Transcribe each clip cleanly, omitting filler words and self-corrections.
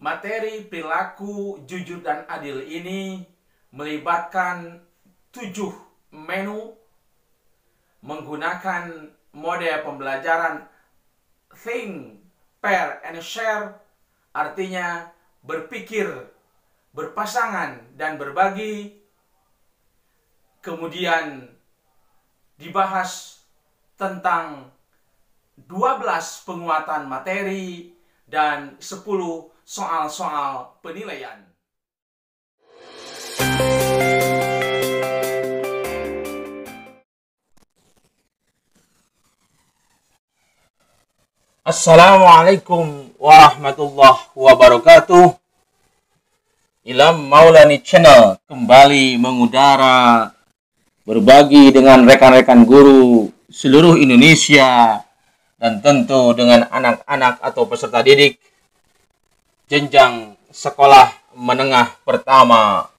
Materi perilaku jujur dan adil ini melibatkan 7 menu menggunakan mode pembelajaran think, pair, and share, artinya berpikir, berpasangan, dan berbagi. Kemudian dibahas tentang 12 penguatan materi dan 10 soal-soal penilaian. Assalamualaikum warahmatullahi wabarakatuh. Ilham Maulani Channel kembali mengudara, berbagi dengan rekan-rekan guru seluruh Indonesia dan tentu dengan anak-anak atau peserta didik jenjang sekolah menengah pertama.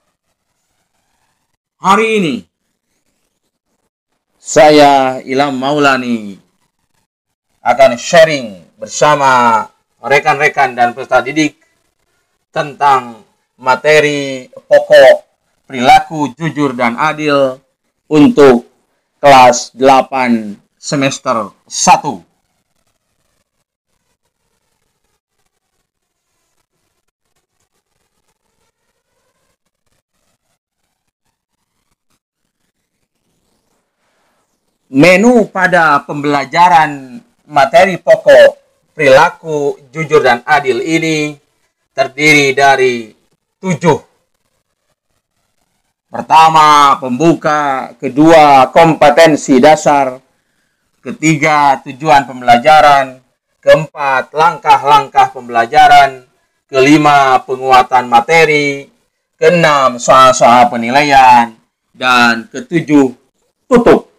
Hari ini saya Ilham Maulani akan sharing bersama rekan-rekan dan peserta didik tentang materi pokok perilaku jujur dan adil untuk kelas 8 semester 1. Menu pada pembelajaran materi pokok perilaku jujur dan adil ini terdiri dari 7. Pertama, pembuka. Kedua, kompetensi dasar. Ketiga, tujuan pembelajaran. Keempat, langkah-langkah pembelajaran. Kelima, penguatan materi. Keenam, soal-soal penilaian. Dan ketujuh, tutup.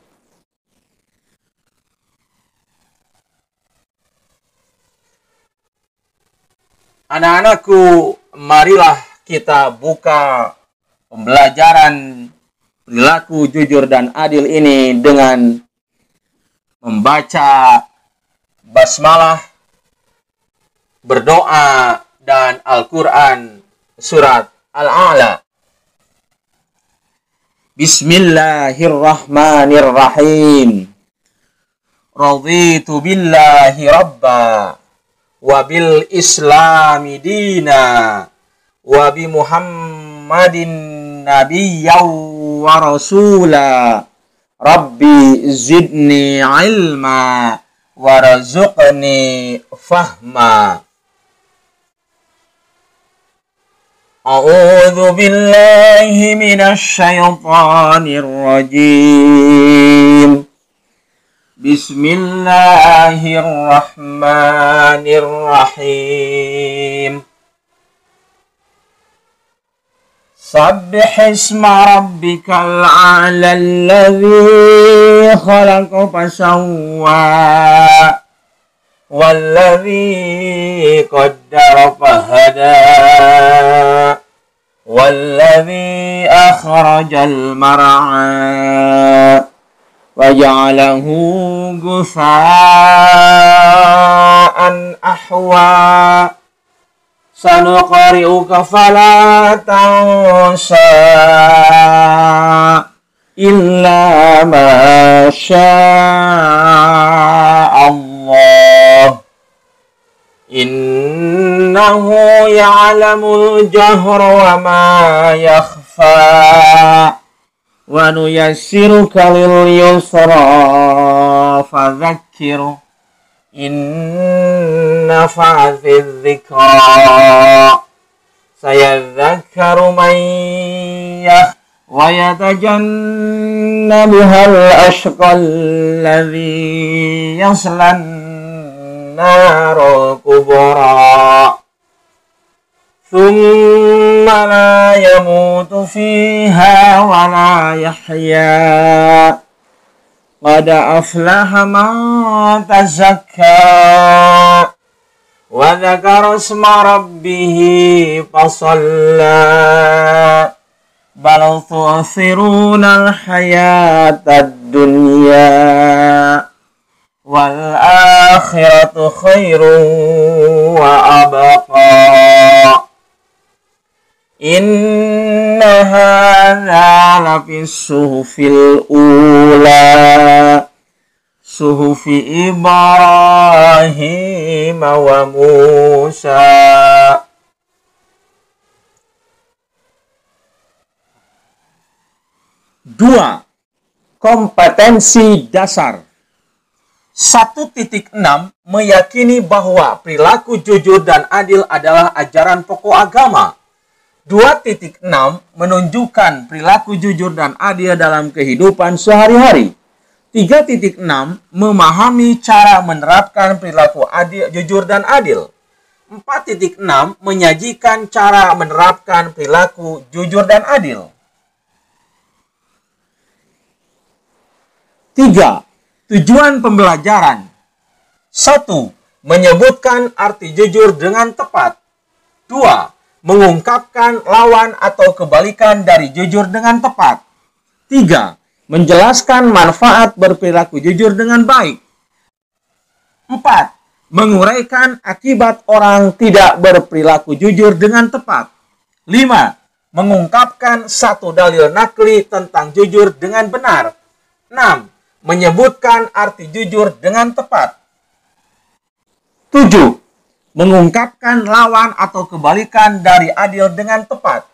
Anak-anakku, marilah kita buka pembelajaran perilaku jujur dan adil ini dengan membaca basmalah, berdoa, dan Al-Quran surat Al-A'la. Bismillahirrahmanirrahim. Raditu billahi rabba wabil islami dina wabi muhammadin nabiyyaw wa rasula rabbi zidni ilma warzuqni fahma. A'udzu billahi minasy syaithanir rajim. Bismillahirrahmanirrahim. Sabbih isma rabbikal a'la alladzi khalaqa fasawwa walladzi qaddara fahada walladzi akhrajal mar'a waja'alahu ghutha'an ahwa sanuqri'uka fala tansa illa ma sya'allah innahu ya'lamul jahra wa ma yakhfa wa nuyassiruka lil yusra fadzakkir in nafa'ati dzikra sayadzakkaru man wa yatajannabuhal ashqal ladzi yaslan narul kubra thumma la yamutu fiha wa la yahya qad aflaha man tazakka wa dzakara isma rabbih fasalla bal tu'thiruna al-hayata ad-dunya wal akhiratu khairun wa abqa Inna hadza lafis suhufil ula suhufi Ibrahim wa Musa. Dua, kompetensi dasar. 1.6 meyakini bahwa perilaku jujur dan adil adalah ajaran pokok agama. 2.6 menunjukkan perilaku jujur dan adil dalam kehidupan sehari-hari. 3.6 memahami cara menerapkan perilaku adil, jujur dan adil. 4.6 menyajikan cara menerapkan perilaku jujur dan adil. 3. Tujuan pembelajaran. 1. Menyebutkan arti jujur dengan tepat. 2. Mengungkapkan lawan atau kebalikan dari jujur dengan tepat. 3. Menjelaskan manfaat berperilaku jujur dengan baik. 4. Menguraikan akibat orang tidak berperilaku jujur dengan tepat. 5. Mengungkapkan satu dalil nakli tentang jujur dengan benar. 6. Menyebutkan arti jujur dengan tepat. 7. Mengungkapkan lawan atau kebalikan dari adil dengan tepat.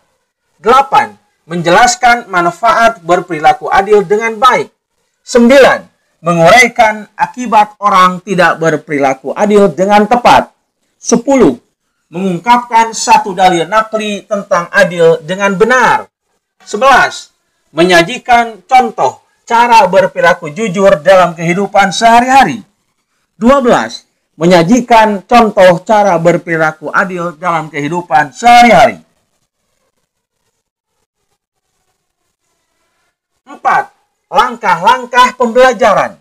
8. Menjelaskan manfaat berperilaku adil dengan baik. 9. Menguraikan akibat orang tidak berperilaku adil dengan tepat. 10. Mengungkapkan satu dalil nakli tentang adil dengan benar. 11. Menyajikan contoh cara berperilaku jujur dalam kehidupan sehari-hari. 12. Menyajikan contoh cara berperilaku adil dalam kehidupan sehari-hari. 4. Langkah-langkah pembelajaran.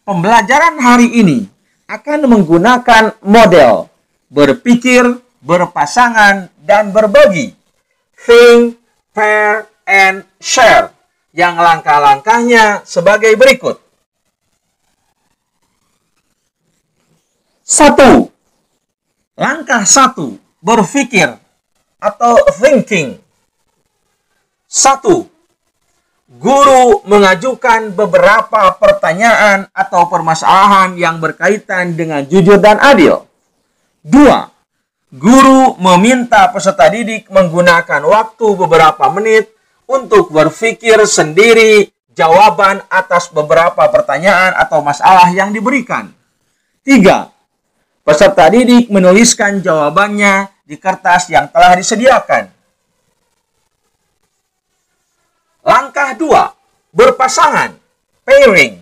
Pembelajaran hari ini akan menggunakan model berpikir, berpasangan, dan berbagi. Think, pair, and share. Yang langkah-langkahnya sebagai berikut. 1. Langkah 1. Berpikir atau thinking. 1. Guru mengajukan beberapa pertanyaan atau permasalahan yang berkaitan dengan jujur dan adil. 2. Guru meminta peserta didik menggunakan waktu beberapa menit untuk berpikir sendiri jawaban atas beberapa pertanyaan atau masalah yang diberikan. 3. Peserta didik menuliskan jawabannya di kertas yang telah disediakan. Langkah 2. Berpasangan, pairing.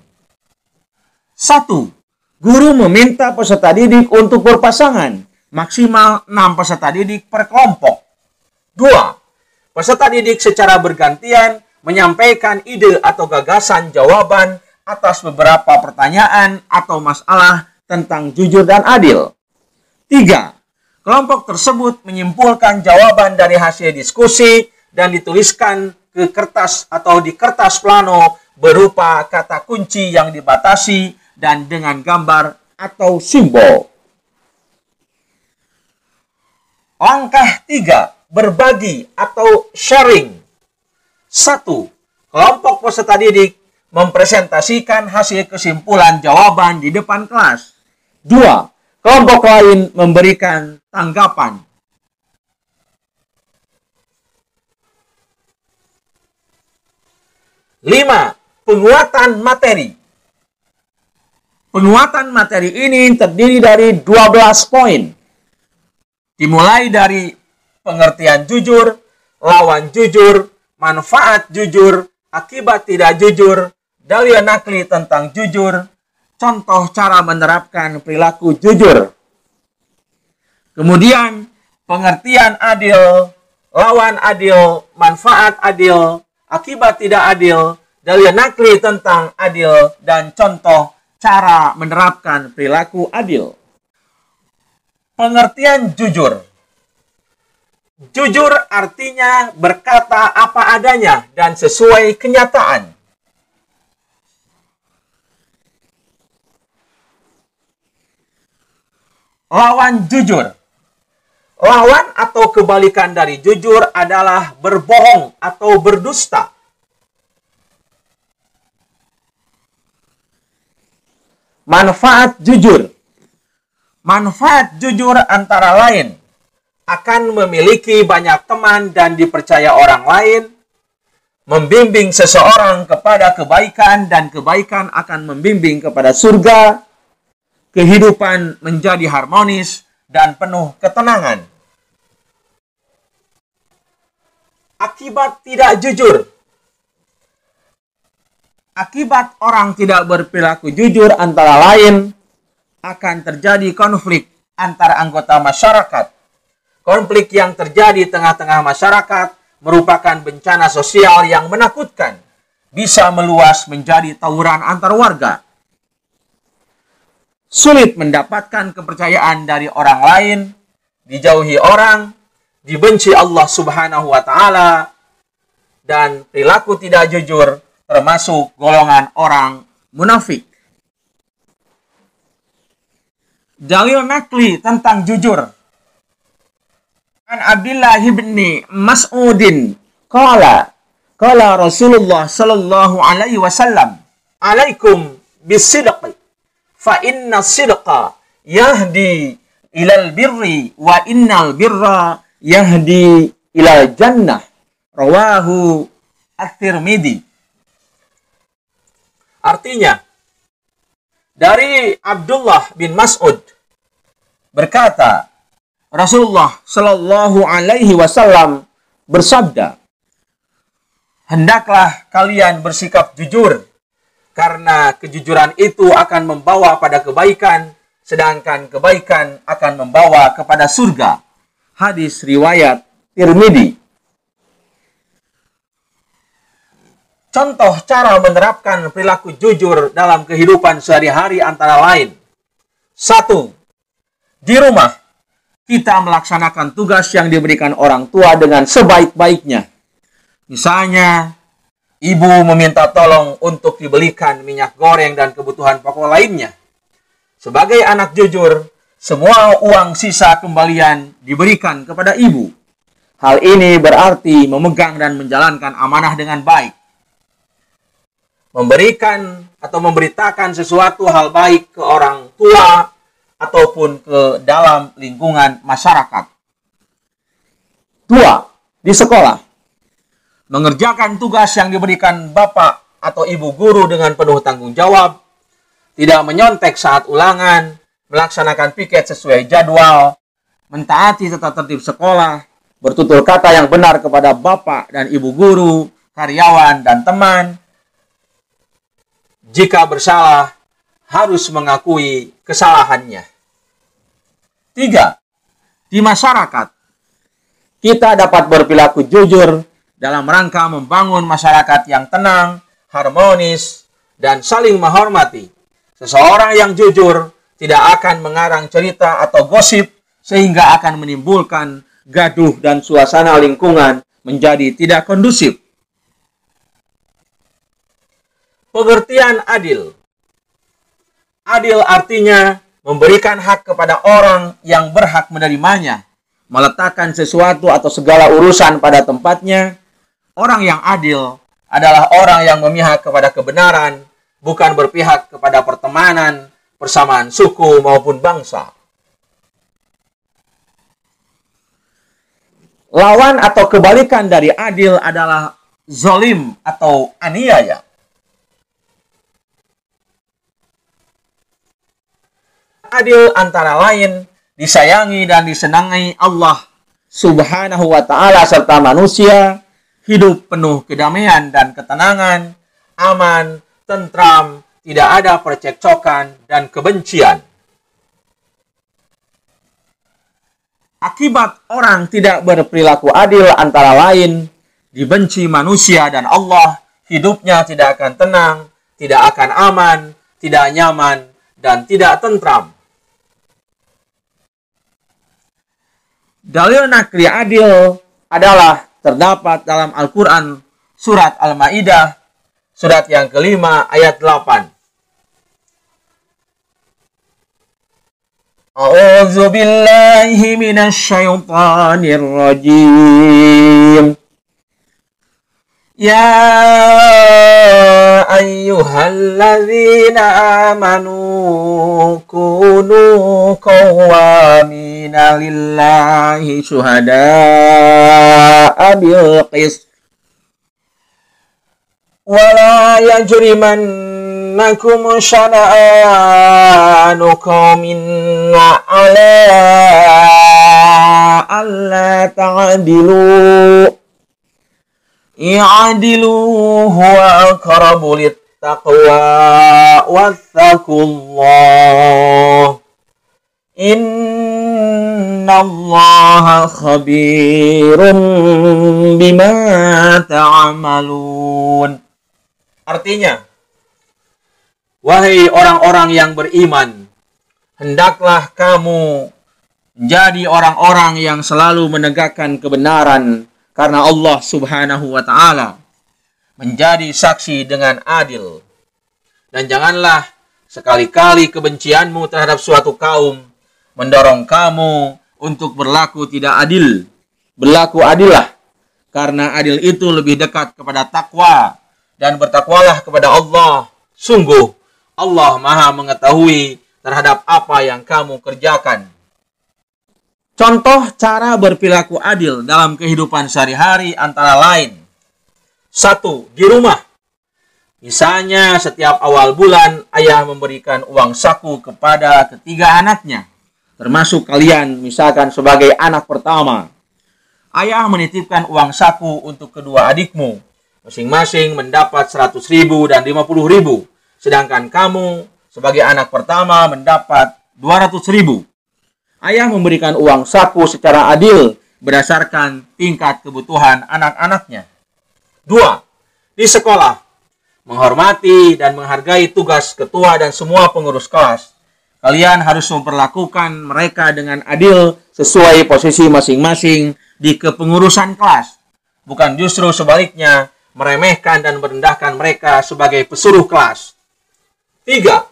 1. Guru meminta peserta didik untuk berpasangan, maksimal 6 peserta didik per kelompok. 2. Peserta didik secara bergantian menyampaikan ide atau gagasan jawaban atas beberapa pertanyaan atau masalah tentang jujur dan adil. 3. Kelompok tersebut menyimpulkan jawaban dari hasil diskusi dan dituliskan ke kertas atau di kertas plano berupa kata kunci yang dibatasi dan dengan gambar atau simbol. Langkah 3. Berbagi atau sharing. 1. Kelompok peserta didik mempresentasikan hasil kesimpulan jawaban di depan kelas. 2. Kelompok lain memberikan tanggapan. 5. Penguatan materi. Penguatan materi ini terdiri dari 12 poin. Dimulai dari pengertian jujur, lawan jujur, manfaat jujur, akibat tidak jujur, dalil nakli tentang jujur, contoh cara menerapkan perilaku jujur. Kemudian pengertian adil, lawan adil, manfaat adil, akibat tidak adil, dalil nakli tentang adil, dan contoh cara menerapkan perilaku adil. Pengertian jujur. Jujur artinya berkata apa adanya dan sesuai kenyataan. Lawan jujur. Lawan atau kebalikan dari jujur adalah berbohong atau berdusta. Manfaat jujur. Manfaat jujur antara lain akan memiliki banyak teman dan dipercaya orang lain, membimbing seseorang kepada kebaikan dan kebaikan akan membimbing kepada surga, kehidupan menjadi harmonis dan penuh ketenangan. Akibat tidak jujur. Akibat orang tidak berperilaku jujur antara lain akan terjadi konflik antar anggota masyarakat. Konflik yang terjadi di tengah-tengah masyarakat merupakan bencana sosial yang menakutkan. Bisa meluas menjadi tawuran antar warga. Sulit mendapatkan kepercayaan dari orang lain, dijauhi orang, dibenci Allah Subhanahu wa Ta'ala, dan perilaku tidak jujur termasuk golongan orang munafik. Dalil nakli tentang jujur. An Abdullah bin Mas'udin qala Rasulullah sallallahu alaihi wasallam, alaikum bisidqi fa inna sidqa yahdi ilal birri wa innal birra yahdi ilal jannah. Rawahu At-Tirmidzi. Artinya, dari Abdullah bin Mas'ud berkata, Rasulullah Shallallahu Alaihi Wasallam bersabda, hendaklah kalian bersikap jujur, karena kejujuran itu akan membawa pada kebaikan, sedangkan kebaikan akan membawa kepada surga. Hadis riwayat Tirmidzi. Contoh cara menerapkan perilaku jujur dalam kehidupan sehari-hari antara lain. 1. Di rumah, kita melaksanakan tugas yang diberikan orang tua dengan sebaik-baiknya. Misalnya, ibu meminta tolong untuk dibelikan minyak goreng dan kebutuhan pokok lainnya. Sebagai anak jujur, semua uang sisa kembalian diberikan kepada ibu. Hal ini berarti memegang dan menjalankan amanah dengan baik. Memberikan atau memberitakan sesuatu hal baik ke orang tua ataupun ke dalam lingkungan masyarakat. 2. Di sekolah, mengerjakan tugas yang diberikan bapak atau ibu guru dengan penuh tanggung jawab, tidak menyontek saat ulangan, melaksanakan piket sesuai jadwal, mentaati tata tertib sekolah, bertutur kata yang benar kepada bapak dan ibu guru, karyawan dan teman. Jika bersalah, harus mengakui kesalahannya. 3. Di masyarakat, kita dapat berperilaku jujur dalam rangka membangun masyarakat yang tenang, harmonis, dan saling menghormati. Seseorang yang jujur tidak akan mengarang cerita atau gosip sehingga akan menimbulkan gaduh dan suasana lingkungan menjadi tidak kondusif. Pengertian adil. Adil artinya memberikan hak kepada orang yang berhak menerimanya, meletakkan sesuatu atau segala urusan pada tempatnya. Orang yang adil adalah orang yang memihak kepada kebenaran, bukan berpihak kepada pertemanan, persamaan suku maupun bangsa. Lawan atau kebalikan dari adil adalah zalim atau aniaya. Adil antara lain disayangi dan disenangi Allah Subhanahu wa Ta'ala serta manusia, hidup penuh kedamaian dan ketenangan, aman, tentram, tidak ada percekcokan dan kebencian. Akibat orang tidak berperilaku adil antara lain, dibenci manusia dan Allah, hidupnya tidak akan tenang, tidak akan aman, tidak nyaman, dan tidak tentram. Dalil nakli adil adalah terdapat dalam Al-Quran surat Al-Ma'idah, surat yang kelima ayat 8. A'udzu billahi minasy syaithanir rajim. Ya ayyuhalladzina amanu kunu qawwamina lillahi syuhada'a bil qist wa la yajrimannakum syana'anu qaumin ala alla ta'dilu i'adilu huwa aqrabu littaqwa wattaqullah innallaha khabirun bima ta'malun. Artinya, wahai orang-orang yang beriman, hendaklah kamu menjadi orang-orang yang selalu menegakkan kebenaran karena Allah Subhanahu wa ta'ala, menjadi saksi dengan adil. Dan janganlah sekali-kali kebencianmu terhadap suatu kaum mendorong kamu untuk berlaku tidak adil. Berlaku adillah, karena adil itu lebih dekat kepada takwa, dan bertakwalah kepada Allah. Sungguh Allah Maha mengetahui terhadap apa yang kamu kerjakan. Contoh cara berperilaku adil dalam kehidupan sehari-hari antara lain. 1. Di rumah. Misalnya setiap awal bulan ayah memberikan uang saku kepada ketiga anaknya, termasuk kalian misalkan sebagai anak pertama. Ayah menitipkan uang saku untuk kedua adikmu. Masing-masing mendapat 100.000 dan 50.000. Sedangkan kamu sebagai anak pertama mendapat 200.000. Ayah memberikan uang saku secara adil berdasarkan tingkat kebutuhan anak-anaknya. 2. Di sekolah. Menghormati dan menghargai tugas ketua dan semua pengurus kelas. Kalian harus memperlakukan mereka dengan adil sesuai posisi masing-masing di kepengurusan kelas. Bukan justru sebaliknya, meremehkan dan merendahkan mereka sebagai pesuruh kelas. 3.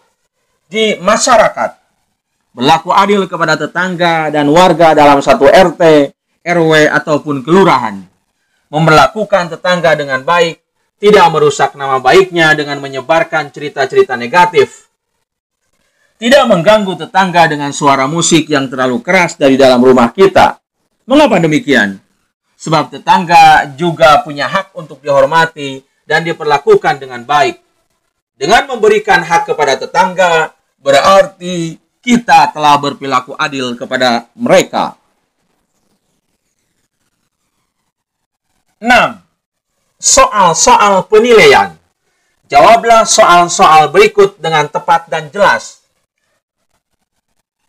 Di masyarakat. Berlaku adil kepada tetangga dan warga dalam satu RT, RW, ataupun kelurahan. Memperlakukan tetangga dengan baik, tidak merusak nama baiknya dengan menyebarkan cerita-cerita negatif. Tidak mengganggu tetangga dengan suara musik yang terlalu keras dari dalam rumah kita. Mengapa demikian? Sebab tetangga juga punya hak untuk dihormati dan diperlakukan dengan baik. Dengan memberikan hak kepada tetangga, berarti kita telah berperilaku adil kepada mereka. 6. Soal-soal penilaian. Jawablah soal-soal berikut dengan tepat dan jelas.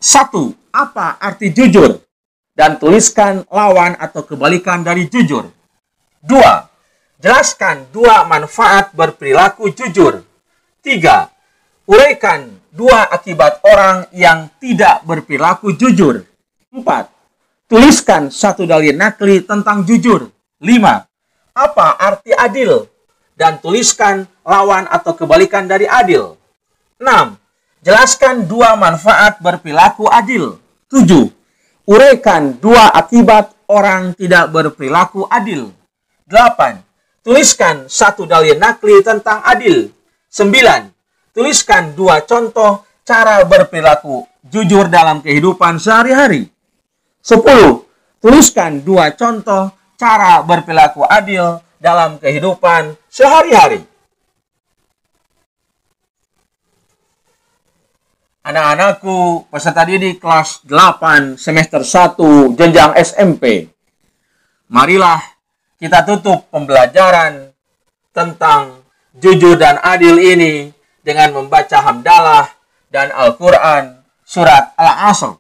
1. Apa arti jujur? Dan tuliskan lawan atau kebalikan dari jujur. 2. Jelaskan 2 manfaat berperilaku jujur. 3. Uraikan 2 akibat orang yang tidak berperilaku jujur. 4. Tuliskan 1 dalil nakli tentang jujur. 5. Apa arti adil? Dan tuliskan lawan atau kebalikan dari adil. 6. Jelaskan 2 manfaat berperilaku adil. 7. Uraikan 2 akibat orang tidak berperilaku adil. 8. Tuliskan 1 dalil nakli tentang adil. 9. Tuliskan 2 contoh cara berperilaku jujur dalam kehidupan sehari-hari. 10. Tuliskan 2 contoh cara berperilaku adil dalam kehidupan sehari-hari. Anak-anakku, peserta didik kelas 8 semester 1 jenjang SMP. Marilah kita tutup pembelajaran tentang jujur dan adil ini dengan membaca hamdalah dan Al-Quran surat Al-Asr.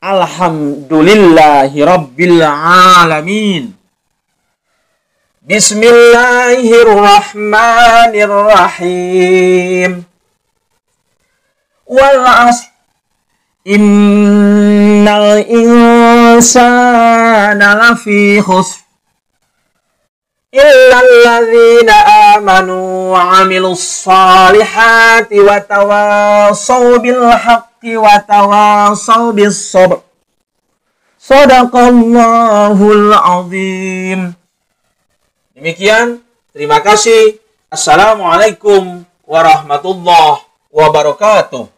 Alhamdulillahi Rabbil Alamin. Bismillahirrahmanirrahim. Wal 'asr. Innal insana lafi khusr. illal ladzina amanu wa 'amilus solihati wa tawassaw bil haqqi wa tawassaw bis sabr. Shadaqallahul azim. Demikian, terima kasih. Assalamualaikum warahmatullahi wabarakatuh.